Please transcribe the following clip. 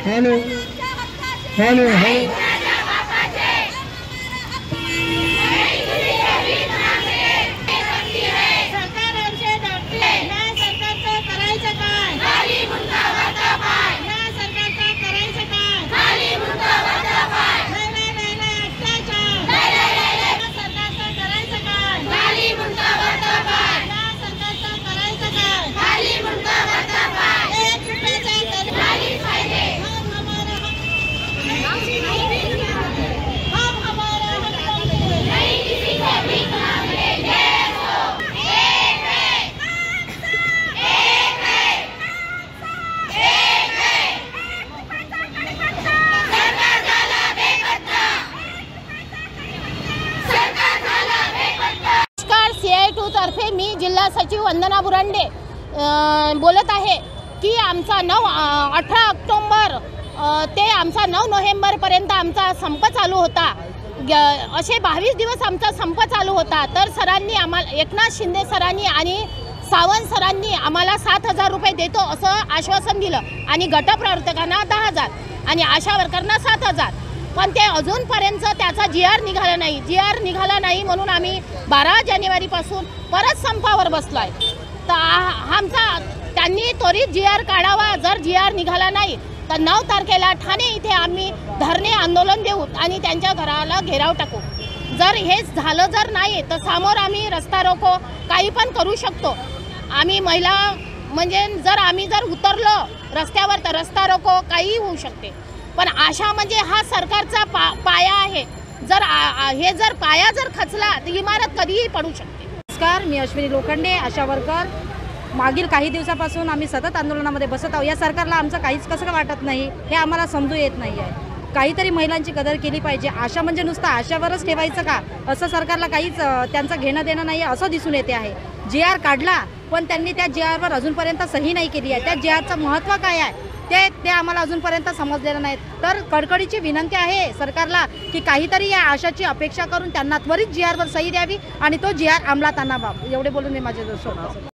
Hello तर्फे मी जिल्हा सचिव वंदना बुरांडे बोलत आहे की आमचा 18 ऑक्टोबर ते आमचा 9 नोव्हेंबर पर्यंत आमचा संप चालू होता। असे 22 दिवस आमचा संप चालू होता। तर सरांनी आम्हाला एकनाथ शिंदे सरांनी आणि सावंत सरांनी आम्हाला 7,000 रुपये देतो असं आश्वासन दिलं आणि गटप्रवर्तकांना 10,000 आणि आशा वर्करना 7,000, पण ते अजूनपर्यंत त्याचा GR निघाला नाही। GR निघाला नाही म्हणून आम्ही 12 जानेवारीपासून परत संपावर बसलो आहे। तर आमचा त्यांनी त्वरित GR काढावा। जर GR निघाला नाही तर 9 तारखेला ठाणे इथे आम्ही धरणे आंदोलन देऊ आणि त्यांच्या घराला घेराव टाकू। जर हे झालं जर नाही तर समोर आम्ही रस्ता रोको काही पण करू शकतो। आम्ही महिला म्हणजे जर उतरलो रस्त्यावर तर रस्ता रोको काही होऊ शकते। पण आशा म्हणजे हा सरकारचा पाया आहे। जर पाया खचला तर इमारत कधीही पडू शकते। नमस्कार, मी अश्विनी लोखंडे, आशा वर्कर। मागील काही दिवसापासून आम्ही सतत आंदोलनामध्ये बसत आहोत। या सरकारला आमचं काहीच कसं वाटत नाही हे आम्हाला समजू येत नाही आहे। काहीतरी महिलांची कदर केली पाहिजे। आशा म्हणजे नुसतं आशावरच ठेवायचं का, असं सरकारला काहीच त्यांचं घेणं देणं नाही असं दिसून येते आहे। GR काढला पण त्यांनी त्या GRवर अजूनपर्यंत सही नाही केली आहे। त्या GRचं महत्त्व काय आहे ते आम्हाला अजूनपर्यंत समजलेलं नाही। तर कडकडीची विनंती आहे सरकारला की काहीतरी या आशाची अपेक्षा करून त्यांना त्वरित GRवर सही द्यावी आणि तो GR अंमलात आणावा। एवढे बोलून मी माझे